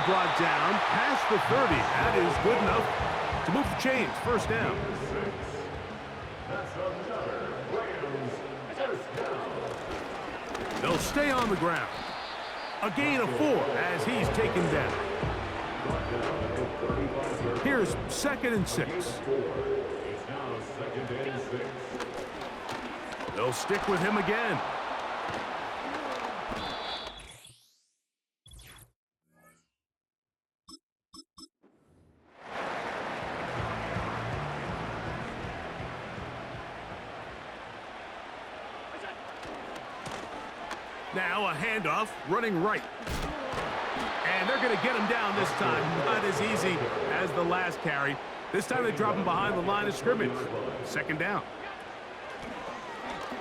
brought down past the 30. That is good enough to move the chains. First down. They'll stay on the ground. A gain of 4 as he's taken down. Here's 2nd and 6. They'll stick with him again. Now a handoff, running right. And they're going to get him down this time. Not as easy as the last carry. This time they drop him behind the line of scrimmage. 2nd down.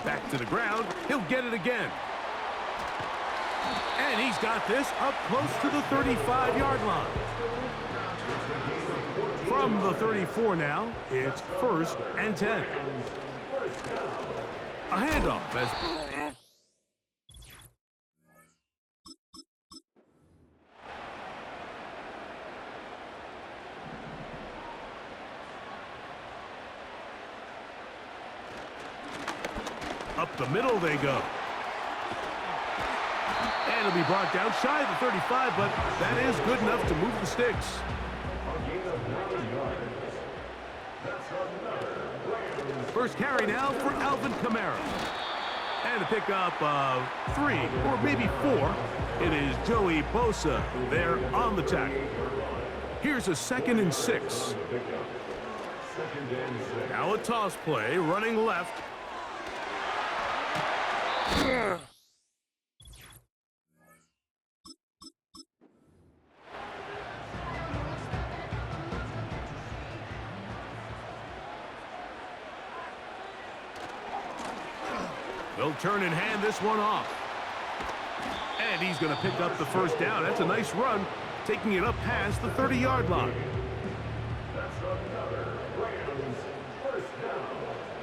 Back to the ground. He'll get it again. And he's got this up close to the 35-yard line. From the 34 now, it's 1st and 10. A handoff as... Up the middle they go. And it'll be brought down shy of the 35, but that is good enough to move the sticks. First carry now for Alvin Kamara. And a pickup of 3 or maybe 4. It is Joey Bosa there on the tackle. Here's a 2nd and 6. Now a toss play, running left. They'll turn and hand this one off. And he's going to pick up the 1st down. That's a nice run, taking it up past the 30-yard line.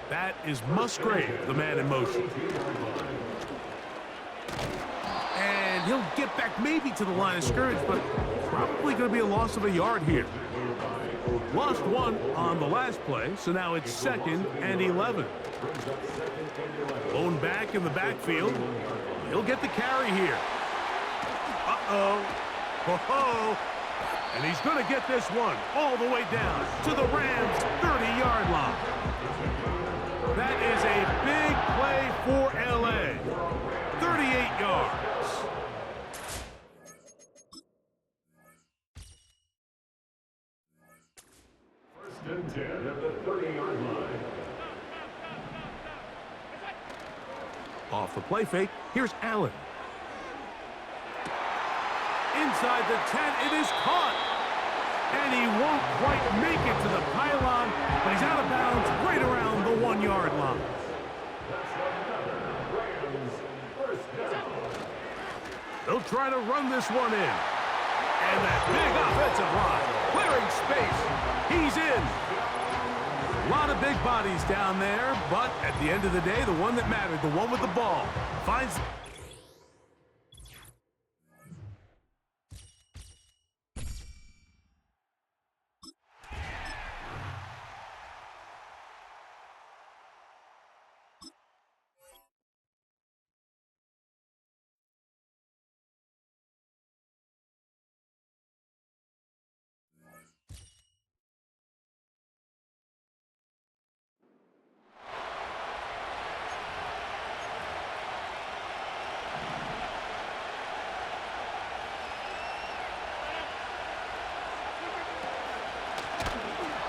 That is Musgrave, the man in motion. And he'll get back maybe to the line of scrimmage, but probably going to be a loss of a yard here. Lost 1 on the last play, so now it's 2nd and 11. Blown back in the backfield. He'll get the carry here. Uh-oh. Ho-ho. And he's going to get this one all the way down to the Rams' 30-yard line. That is a big play for L.A. 38 yards. First and 10 at the 30-yard line. Off the play fake, here's Allen. Inside the 10, it is caught. And he won't quite make it to the pylon, but he's out of bounds right around the 1-yard line. They'll try to run this one in. And that big offensive line, clearing space. He's in. A lot of big bodies down there, but at the end of the day, the one that mattered, the one with the ball, finds...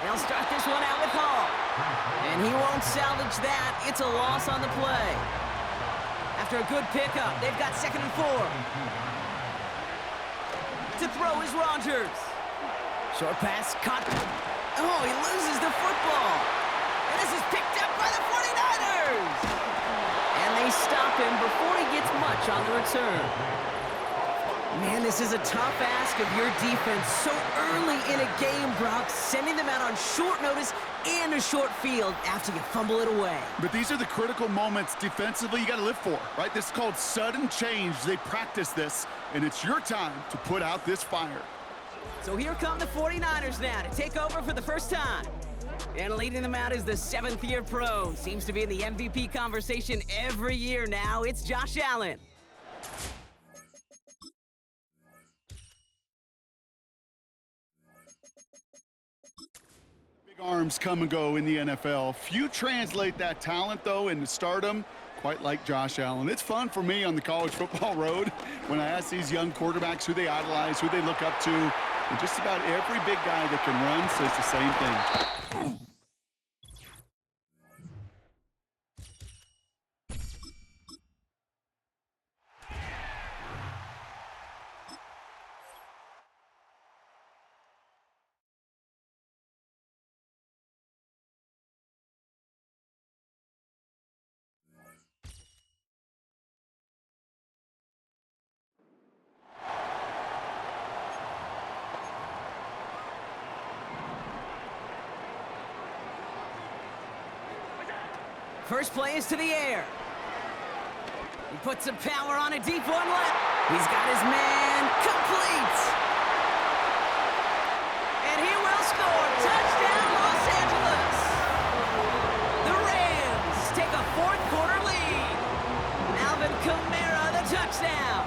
They'll start this one out with Hall. And he won't salvage that. It's a loss on the play. After a good pickup, they've got 2nd and 4. To throw is Rodgers. Short pass, caught. Oh, he loses the football. And this is picked up by the 49ers. And they stop him before he gets much on the return. Man, this is a tough ask of your defense so early in a game, Brock, sending them out on short notice and a short field after you fumble it away. But these are the critical moments defensively you got to live for, right? This is called sudden change. They practice this, and it's your time to put out this fire. So here come the 49ers now to take over for the first time. And leading them out is the 7th-year pro. Seems to be in the MVP conversation every year now. It's Josh Allen. Big arms come and go in the NFL. Few translate that talent, though, into stardom, quite like Josh Allen. It's fun for me on the college football road when I ask these young quarterbacks who they idolize, who they look up to. And just about every big guy that can run says the same thing. First play is to the air. He puts some power on a deep one left. He's got his man complete. And he will score. Touchdown, Los Angeles. The Rams take a fourth-quarter lead. Alvin Kamara, the touchdown.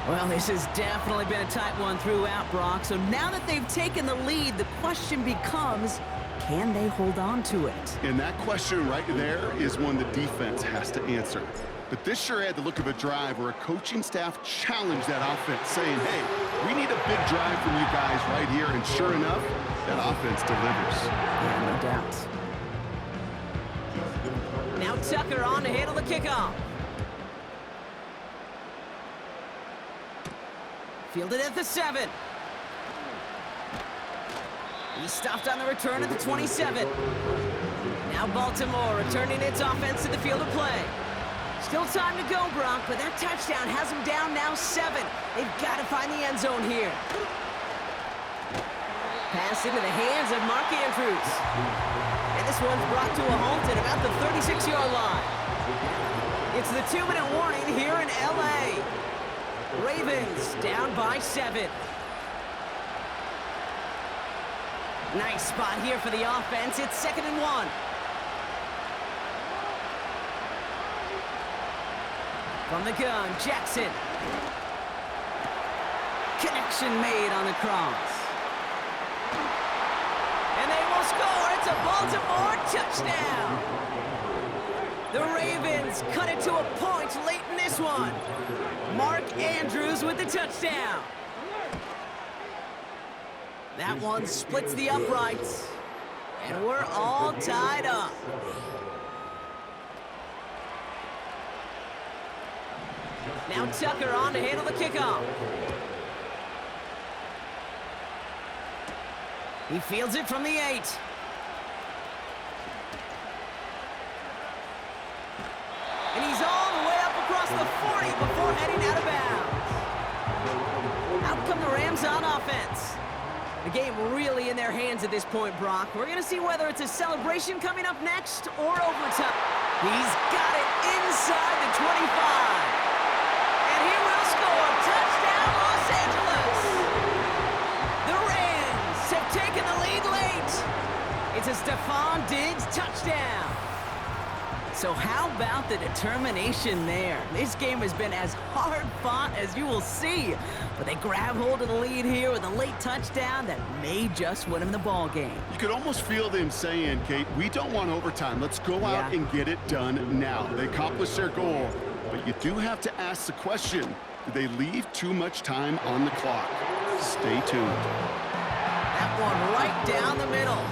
Well, this has definitely been a tight one throughout, Brock. So now that they've taken the lead, the question becomes, can they hold on to it? And that question right there is one the defense has to answer. But this sure had the look of a drive where a coaching staff challenged that offense, saying, hey, we need a big drive from you guys right here. And sure enough, that offense delivers. Yeah, no doubt. Now Tucker on to handle the kickoff. Fielded at the 7. He's stopped on the return at the 27. Now Baltimore returning its offense to the field of play. Still time to go, Brock, but that touchdown has them down now 7. They've got to find the end zone here. Pass into the hands of Mark Andrews. And this one's brought to a halt at about the 36-yard line. It's the 2-minute warning here in L.A. Ravens down by 7. Nice spot here for the offense. It's 2nd and 1. From the gun, Jackson. Connection made on the cross. And they will score. It's a Baltimore touchdown. The Ravens cut it to a point late in this one. Mark Andrews with the touchdown. That one splits the uprights. And we're all tied up. Now Tucker on to handle the kickoff. He fields it from the 8. And he's all the way up across the 40 before heading out of bounds. Out come the Rams on offense. The game really in their hands at this point, Brock. We're going to see whether it's a celebration coming up next or overtime. He's got it inside the 25. And he will score. Touchdown, Los Angeles. The Rams have taken the lead late. It's a Stephon Diggs touchdown. So how about the determination there? This game has been as hard-fought as you will see. But they grab hold of the lead here with a late touchdown that may just win them the ball game. You could almost feel them saying, Kate, we don't want overtime. Let's go out and get it done now. They accomplished their goal. But you do have to ask the question, did they leave too much time on the clock? Stay tuned. That one right down the middle.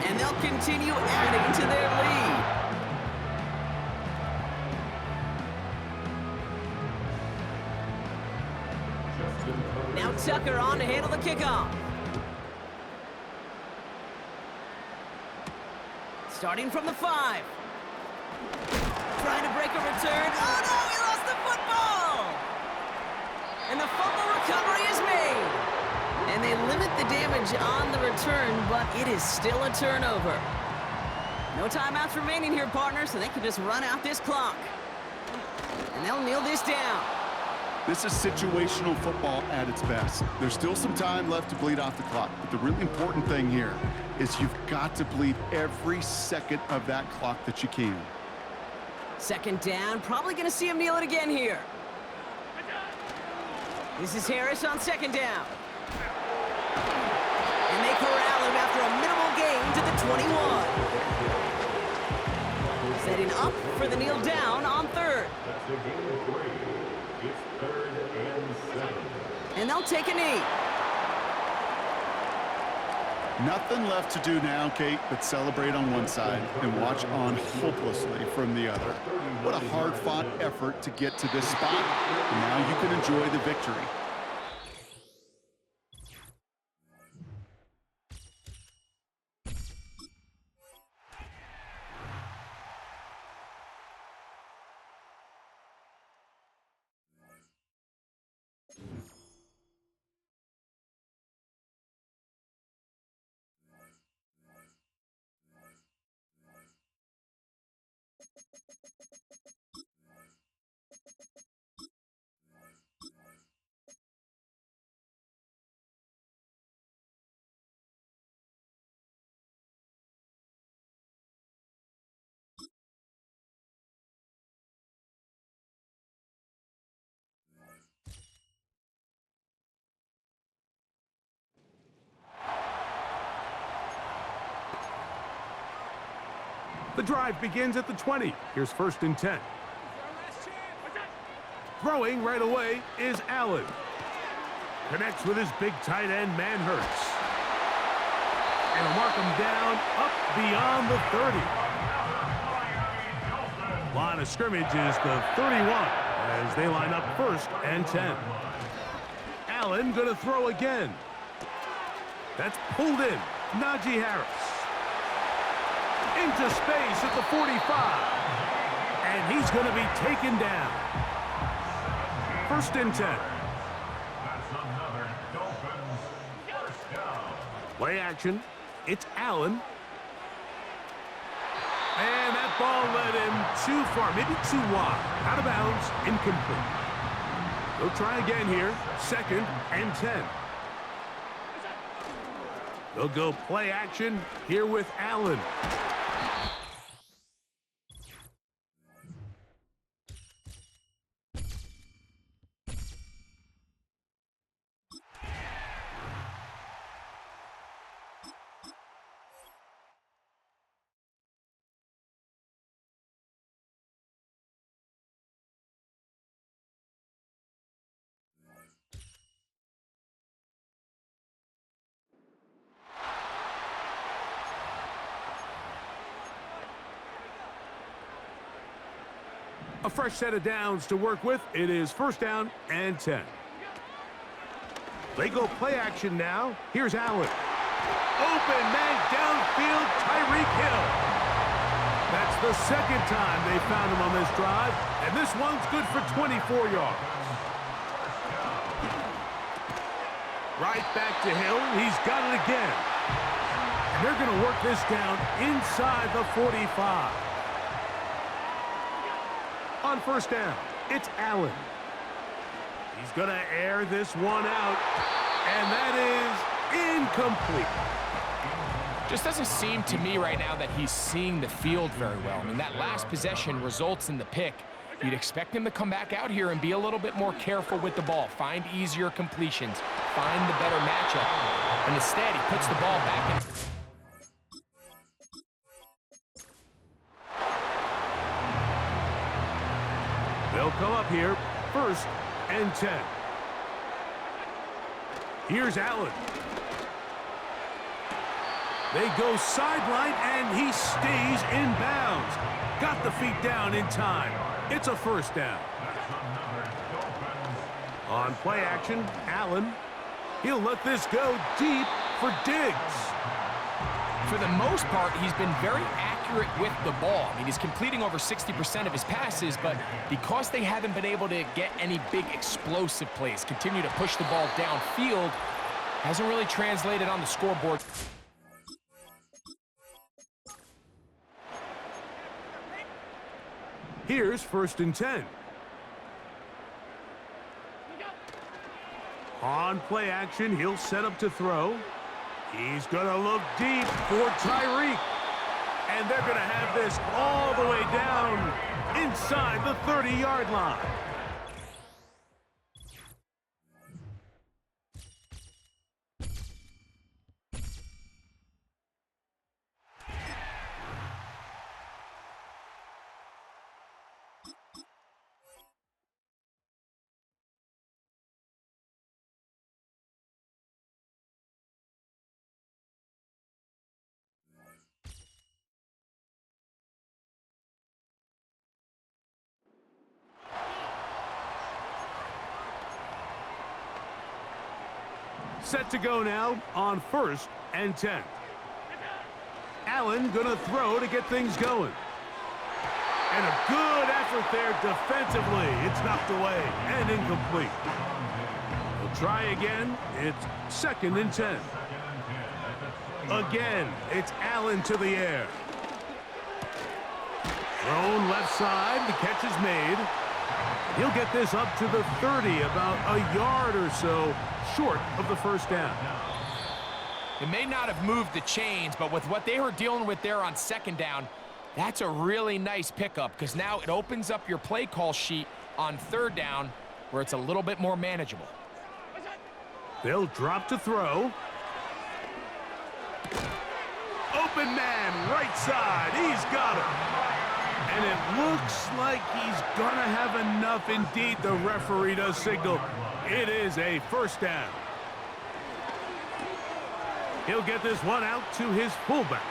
And they'll continue adding to their lead. Now Tucker on to handle the kickoff. Starting from the 5. Trying to break a return. Oh no, he lost the football! And the fumble recovery is made. And they limit the damage on the return, but it is still a turnover. No timeouts remaining here, partner, so they can just run out this clock. And they'll kneel this down. This is situational football at its best. There's still some time left to bleed off the clock, but the really important thing here is you've got to bleed every second of that clock that you can. Second down, probably going to see him kneel it again here. This is Harris on second down. And they corral him after a minimal gain to the 21. Setting up for the kneel down on third. It's 3rd and 7. And they'll take a knee. Nothing left to do now, Kate, but celebrate on one side and watch on hopelessly from the other. What a hard-fought effort to get to this spot, and now you can enjoy the victory. The drive begins at the 20. Here's 1st and 10. Throwing right away is Allen. Connects with his big tight end, Hurts. And will mark him down up beyond the 30. Line of scrimmage is the 31 as they line up 1st and 10. Allen going to throw again. That's pulled in. Najee Harris. Into space at the 45. And he's going to be taken down. 1st and 10. Play action. It's Allen. And that ball led him too far, maybe too wide. Out of bounds, incomplete. They'll try again here. 2nd and 10. They'll go play action here with Allen. A fresh set of downs to work with. It is 1st down and 10. They go play action now. Here's Allen. Open man downfield, Tyreek Hill. That's the 2nd time they found him on this drive, and this one's good for 24 yards. Right back to Hill. He's got it again. And they're going to work this down inside the 45. On 1st down, it's Allen. He's going to air this one out, and that is incomplete. Just doesn't seem to me right now that he's seeing the field very well. I mean, that last possession results in the pick. You'd expect him to come back out here and be a little bit more careful with the ball, find easier completions, find the better matchup, and instead he puts the ball back in. They'll come up here, 1st and 10. Here's Allen. They go sideline, and he stays in bounds. Got the feet down in time. It's a 1st down. On play action, Allen. He'll let this go deep for Diggs. For the most part, he's been very accurate with the ball. I mean, he's completing over 60% of his passes, but because they haven't been able to get any big explosive plays, continue to push the ball downfield, hasn't really translated on the scoreboard. Here's 1st and 10. On play action, he'll set up to throw. He's going to look deep for Tyreek. And they're going to have this all the way down inside the 30-yard line. Set to go now on 1st and 10. Allen gonna throw to get things going. And a good effort there defensively. It's knocked away and incomplete. He'll try again. It's 2nd and 10. Again, it's Allen to the air. Thrown left side. The catch is made. He'll get this up to the 30, about a yard or so short of the first down. It may not have moved the chains, but with what they were dealing with there on 2nd down, that's a really nice pickup because now it opens up your play call sheet on 3rd down where it's a little bit more manageable. They'll drop to throw. Open man, right side. He's got it. And it looks like he's going to have enough. Indeed, the referee does signal. It is a first down. He'll get this one out to his fullback.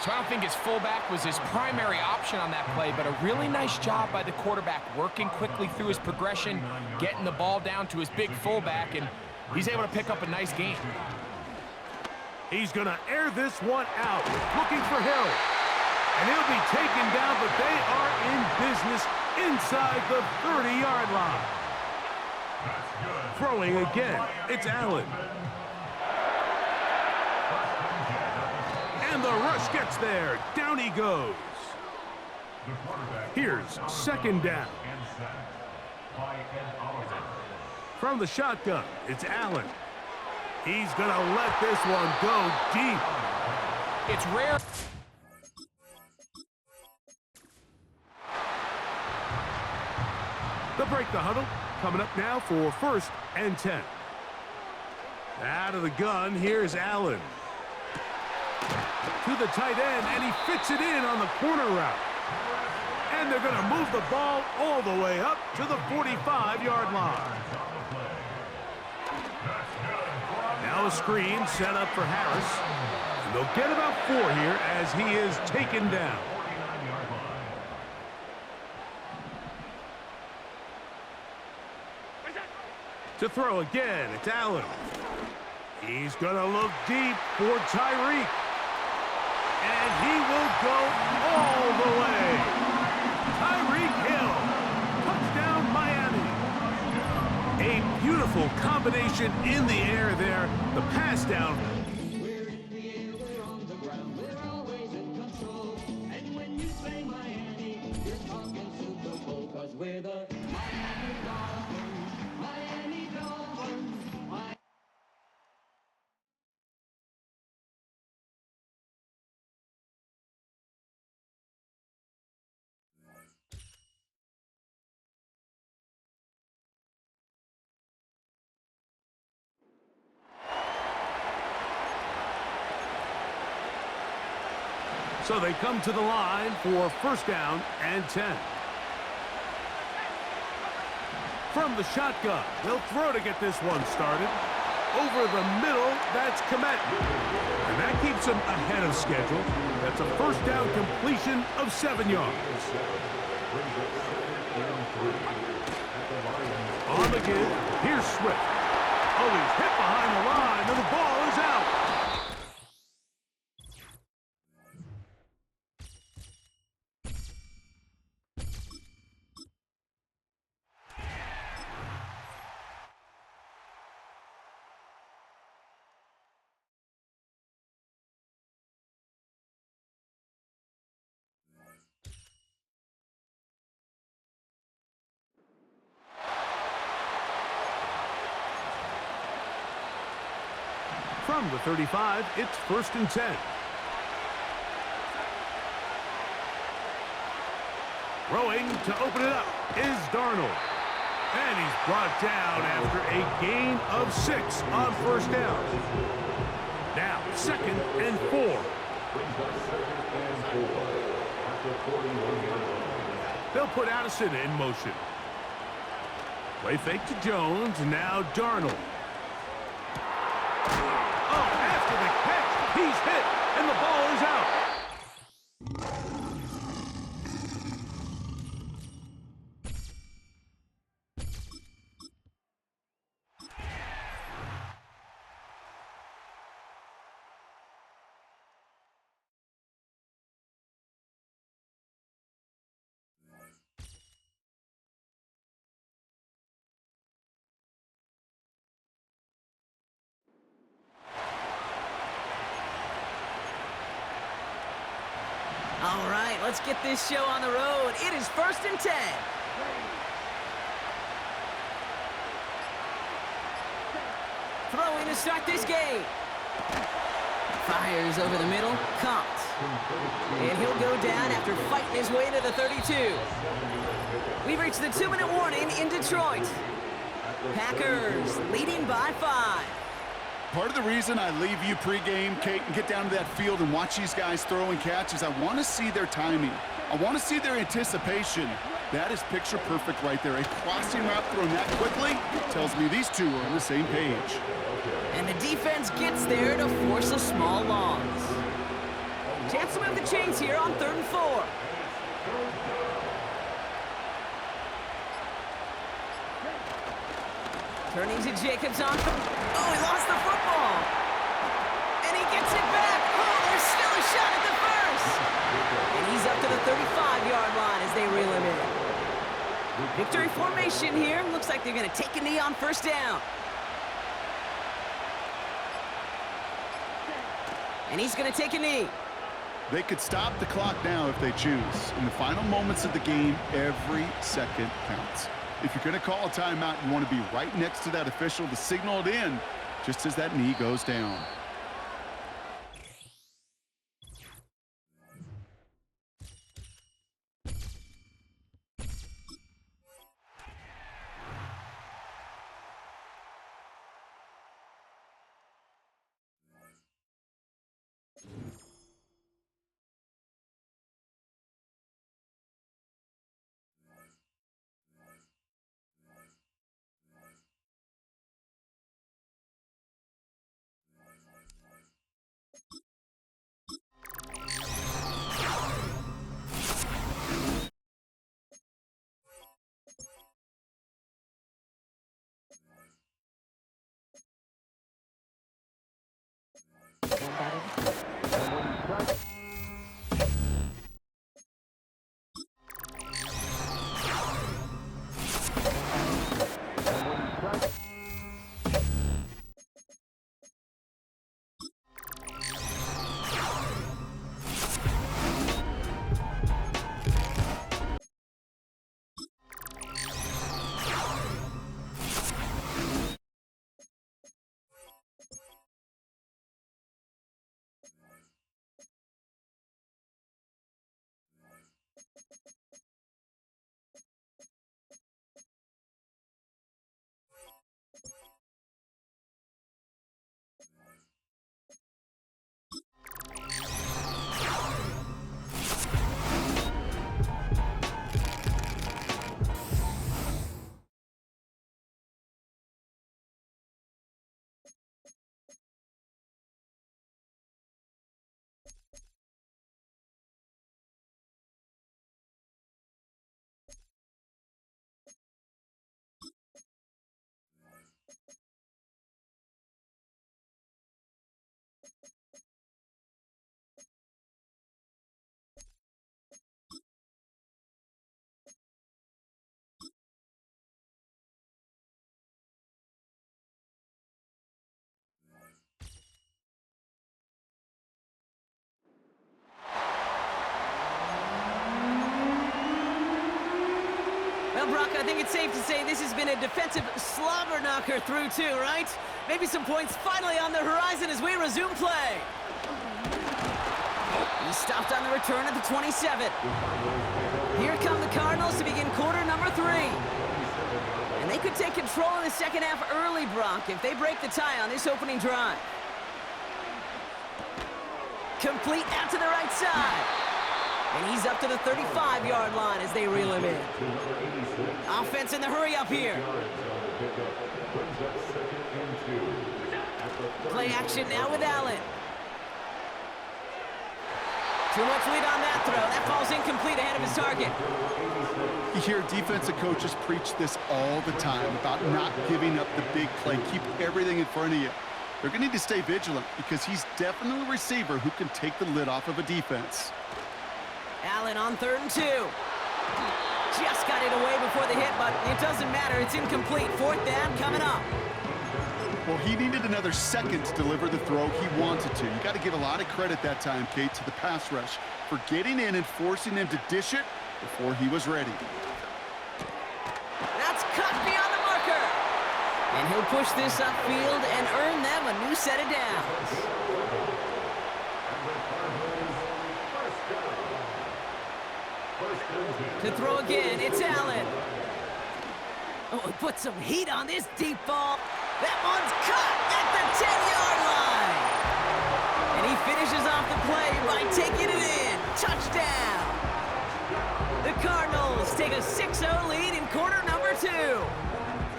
So I don't think his fullback was his primary option on that play, but a really nice job by the quarterback working quickly through his progression, getting the ball down to his big fullback, and he's able to pick up a nice gain. He's going to air this one out, looking for Hill. And he'll be taken down, but they are in business inside the 30-yard line. Throwing again, it's Allen. And the rush gets there. Down he goes. Here's 2nd down. From the shotgun, it's Allen. He's going to let this one go deep. It's rare. They'll break the huddle. Coming up now for 1st and 10. Out of the gun, here's Allen. To the tight end, and he fits it in on the corner route. And they're going to move the ball all the way up to the 45-yard line. Now a screen set up for Harris. And they'll get about 4 here as he is taken down. To throw again, it's Allen. He's going to look deep for Tyreek. And he will go all the way. Tyreek Hill. Touchdown, Miami. A beautiful combination in the air there. The pass down. We're in the air, we're on the ground, we're always in control. And when you say Miami, you're talking Super Bowl, 'cause we're the Miami Dolphins. Miami Dolphins. So they come to the line for 1st down and 10. From the shotgun, they'll throw to get this one started. Over the middle, that's Komet. And that keeps him ahead of schedule. That's a 1st down completion of 7 yards. On the give, here's Swift. Oh, he's hit behind the line, and the ball is out. From the 35, it's 1st and 10. Throwing to open it up is Darnold. And he's brought down after a gain of 6 on 1st down. Now 2nd and 4. Brings up 2nd and 4 after 41 yards. They'll put Addison in motion. Play fake to Jones, now Darnold. Oh, after the catch, he's hit, and the ball is out. All right, let's get this show on the road. It is 1st and 10. Throwing to start this game. Fires over the middle, caught. And he'll go down after fighting his way to the 32. We've reached the 2-minute warning in Detroit. Packers leading by 5. Part of the reason I leave you pregame, Kate, and get down to that field and watch these guys throw and catch is I want to see their timing. I want to see their anticipation. That is picture perfect right there. A crossing route thrown that quickly tells me these two are on the same page. And the defense gets there to force a small loss. Chance to move the chains here on 3rd and 4. Turning to Jacobs on. Oh, he lost the football. And he gets it back. Oh, there's still a shot at the first. And he's up to the 35-yard line as they reel him in. Victory formation here. Looks like they're going to take a knee on 1st down. And he's going to take a knee. They could stop the clock now if they choose. In the final moments of the game, every second counts. If you're going to call a timeout, you want to be right next to that official to signal it in just as that knee goes down. think it's safe to say this has been a defensive slobber knocker through two, right? Maybe some points finally on the horizon as we resume play. He stopped on the return at the 27. Here come the Cardinals to begin quarter number 3. And they could take control in the second half early, Brock, if they break the tie on this opening drive. Complete out to the right side. And he's up to the 35-yard line as they reel him in. Offense in the hurry up here. Play action now with Allen. Too much lead on that throw. That falls incomplete ahead of his target. You hear defensive coaches preach this all the time about not giving up the big play. Keep everything in front of you. They're going to need to stay vigilant because he's definitely a receiver who can take the lid off of a defense. Allen on 3rd and 2. Just got it away before the hit, but it doesn't matter. It's incomplete. 4th down coming up. Well, he needed another second to deliver the throw he wanted to. You got to give a lot of credit that time, Kate, to the pass rush for getting in and forcing him to dish it before he was ready. That's cut beyond the marker. And he'll push this upfield and earn them a new set of downs. To throw again, it's Allen. Oh, he put some heat on this deep ball. That one's caught at the 10-yard line. And he finishes off the play by taking it in. Touchdown. The Cardinals take a 6-0 lead in quarter number 2.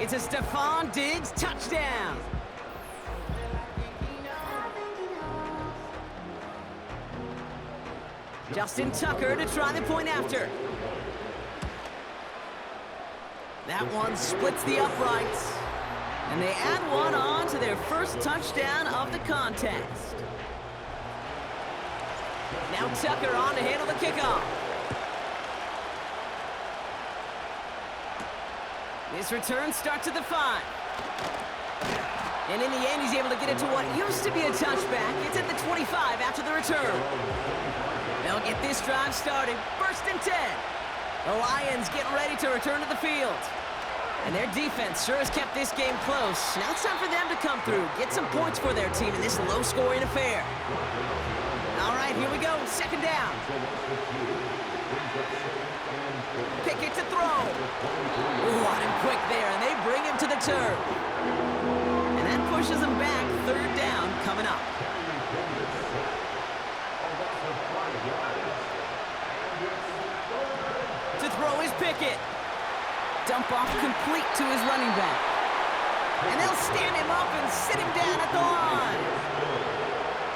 It's a Stephon Diggs touchdown. Justin Tucker to try the point after. That one splits the uprights. And they add one on to their first touchdown of the contest. Now Tucker on to handle the kickoff. This return starts at the 5. And in the end, he's able to get it to what used to be a touchback. It's at the 25 after the return. They'll get this drive started. 1st and 10. The Lions getting ready to return to the field. And their defense sure has kept this game close. Now it's time for them to come through, get some points for their team in this low-scoring affair. All right, here we go. 2nd down. Pickett to throw. Ooh, on him quick there, and they bring him to the turf. And that pushes him back. 3rd down coming up. To throw is Pickett. Dump off complete to his running back. And they'll stand him up and sit him down at the line.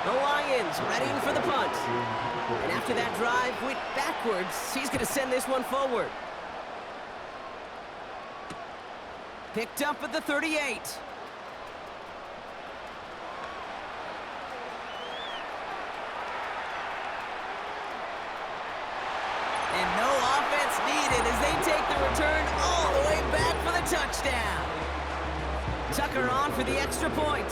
The Lions readying for the punt. And after that drive went backwards, he's going to send this one forward. Picked up at the 38. And no offense needed as they take the return all the way back for the touchdown. Tucker on for the extra point.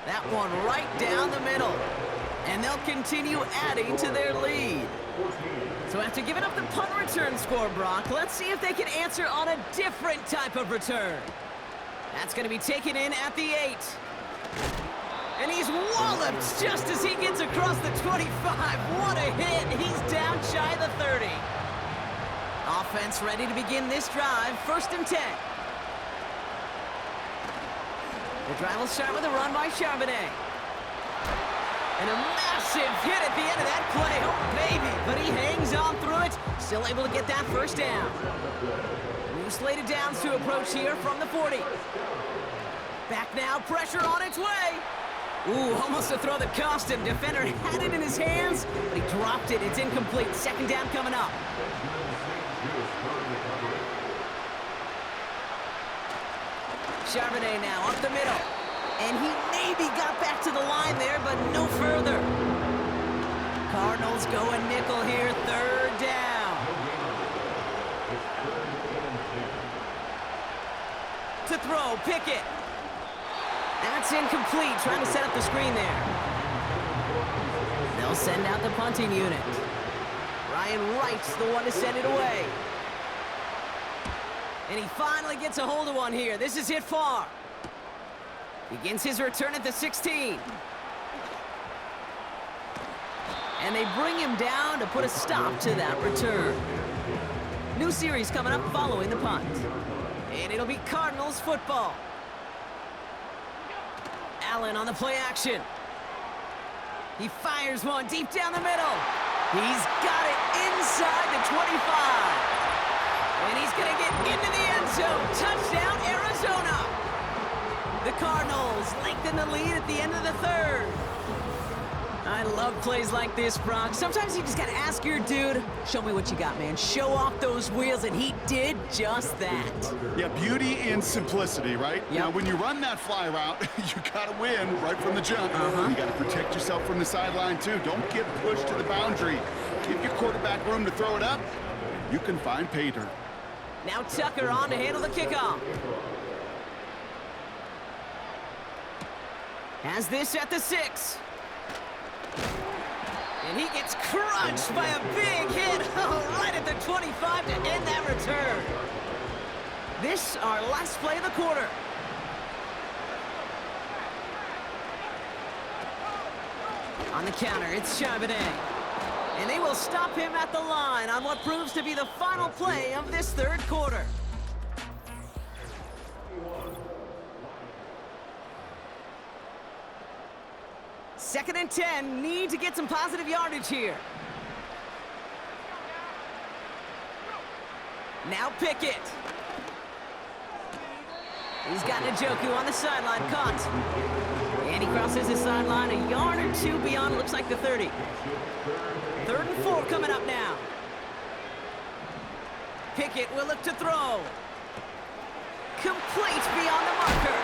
That one right down the middle. And they'll continue adding to their lead. So after giving up the punt return score, Brock, let's see if they can answer on a different type of return. That's going to be taken in at the 8. And he's walloped just as he gets across the 25. What a hit. He's down shy of the 30. Offense ready to begin this drive. 1st and 10. The drive will start with a run by Charbonnet. And a massive hit at the end of that play. Oh, baby. But he hangs on through it. Still able to get that 1st down. New slated downs to approach here from the 40. Back now. Pressure on its way. Ooh, almost a throw that cost him. Defender had it in his hands, but he dropped it. It's incomplete. 2nd down coming up. Charbonnet now up the middle. And he maybe got back to the line there, but no further. Cardinals going nickel here. 3rd down. To throw, Pickett. That's incomplete, trying to set up the screen there. They'll send out the punting unit. Right Brian Wright's the one to send it away. And he finally gets a hold of one here. This is hit far. Begins his return at the 16. And they bring him down to put a stop to that return. New series coming up following the punt. And it'll be Cardinals football. Allen on the play action. He fires one deep down the middle. He's got it inside the 25. And he's going to get into the end zone. Touchdown, Arizona. The Cardinals lengthen the lead at the end of the third. I love plays like this, Brock. Sometimes you just got to ask your dude, show me what you got, man. Show off those wheels, and he did just that. Yeah, beauty in simplicity, right? Yep. Now, when you run that fly route, you got to win right from the jump. You got to protect yourself from the sideline, too. Don't get pushed to the boundary. Give your quarterback room to throw it up. You can find pay dirt. Now Tucker on to handle the kickoff. Has this at the 6. And he gets crunched by a big hit right at the 25 to end that return. This our last play of the quarter. On the counter, it's Charbonnet. And they will stop him at the line on what proves to be the final play of this third quarter. Second and 10, need to get some positive yardage here. Now Pickett. He's got Njoku on the sideline, caught. And he crosses his sideline a yard or two beyond, it looks like the 30. 3rd and 4 coming up now. Pickett will look to throw. Complete beyond the marker.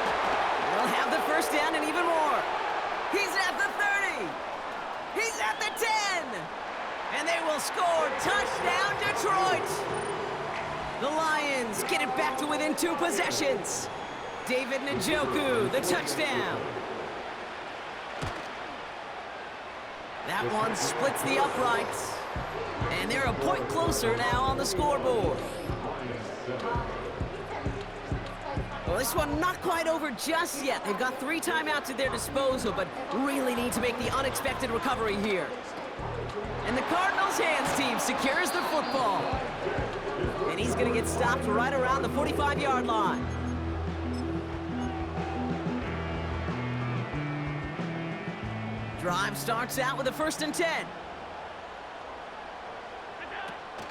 They'll have the first down and even more. He's at the 30. He's at the 10. And they will score. Touchdown, Detroit. The Lions get it back to within 2 possessions. David Njoku, the touchdown. That one splits the uprights. And they're a point closer now on the scoreboard. Well, this one not quite over just yet. They've got 3 timeouts at their disposal, but really need to make the unexpected recovery here. And the Cardinals' hands team secures the football. And he's going to get stopped right around the 45-yard line. Drive starts out with a 1st and 10.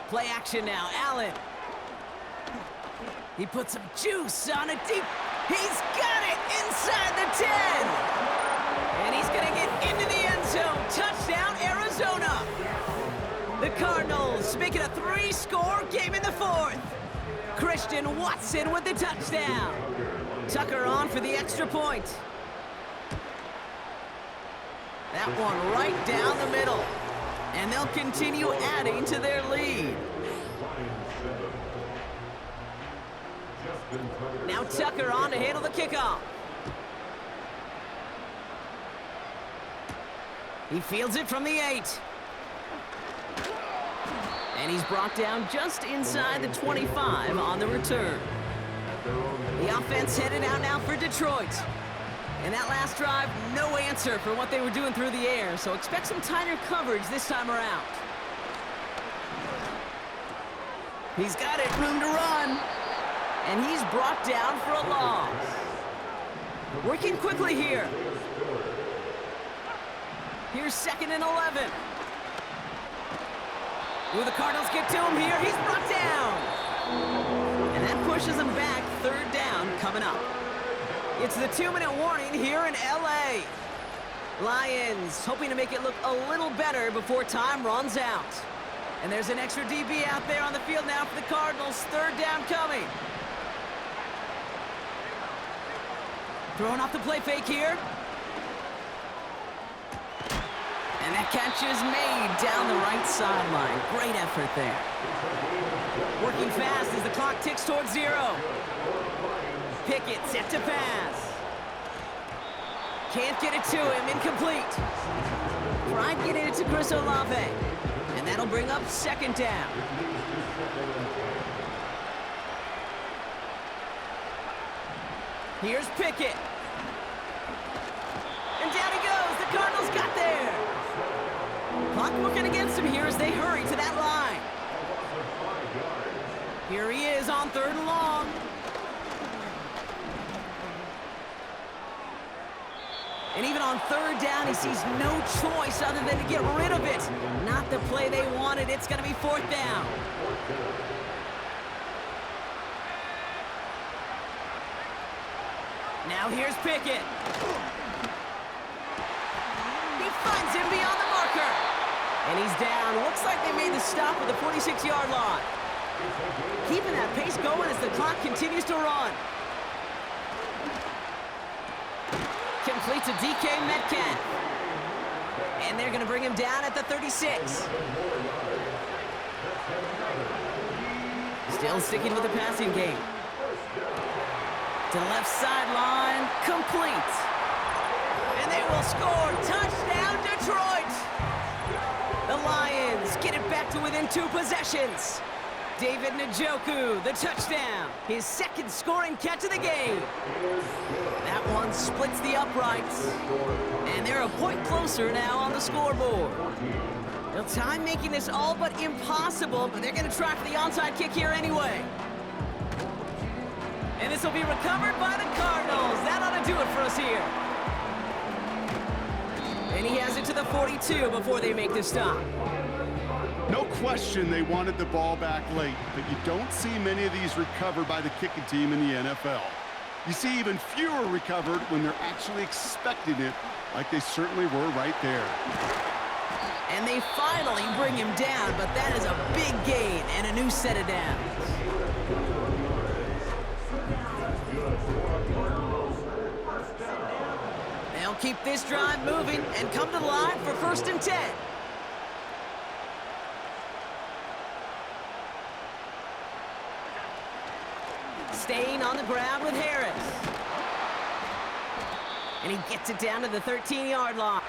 Play action now, Allen. He puts some juice on a deep. He's got it inside the 10. And he's going to get into the end zone. Touchdown, Arizona. The Cardinals make it a 3-score game in the 4th. Christian Watson with the touchdown. Tucker on for the extra point. That one right down the middle. And they'll continue adding to their lead. Now Tucker on to handle the kickoff. He fields it from the 8. And he's brought down just inside the 25 on the return. The offense headed out now for Detroit. And that last drive, no answer for what they were doing through the air, so expect some tighter coverage this time around. He's got it, room to run. And he's brought down for a loss. Working quickly here. Here's 2nd and 11. Will the Cardinals get to him here? He's brought down. And that pushes him back. 3rd down coming up. It's the 2-minute warning here in L.A. Lions hoping to make it look a little better before time runs out. And there's an extra DB out there on the field now for the Cardinals. 3rd down coming. Throwing off the play fake here. And that catch is made down the right sideline. Great effort there. Working fast as the clock ticks towards 0. Pickett set to pass. Can't get it to him. Incomplete. Tried getting it to Chris Olave. And that'll bring up second down. Here's Pickett. And down he goes. The Cardinals got there. Clock working against him here as they hurry to that line. Here he is on 3rd and long. And even on 3rd down, he sees no choice other than to get rid of it. Not the play they wanted. It's going to be 4th down. Now here's Pickett. He finds him beyond the marker. And he's down. Looks like they made the stop at the 46-yard line. Keeping that pace going as the clock continues to run. Complete to DK Metcalf. And they're going to bring him down at the 36. Still sticking with the passing game. To the left sideline, complete. And they will score. Touchdown, Detroit! The Lions get it back to within 2 possessions. David Njoku, the touchdown. His 2nd scoring catch of the game. That one splits the uprights. And they're a point closer now on the scoreboard. Well, time making this all but impossible, but they're going to try for the onside kick here anyway. And this will be recovered by the Cardinals. That ought to do it for us here. And he has it to the 42 before they make the stop. No question they wanted the ball back late, but you don't see many of these recovered by the kicking team in the NFL. You see even fewer recovered when they're actually expecting it, like they certainly were right there. And they finally bring him down, but that is a big gain and a new set of downs. They'll keep this drive moving and come to the line for 1st and 10. Staying on the ground with Harris. And he gets it down to the 13-yard line.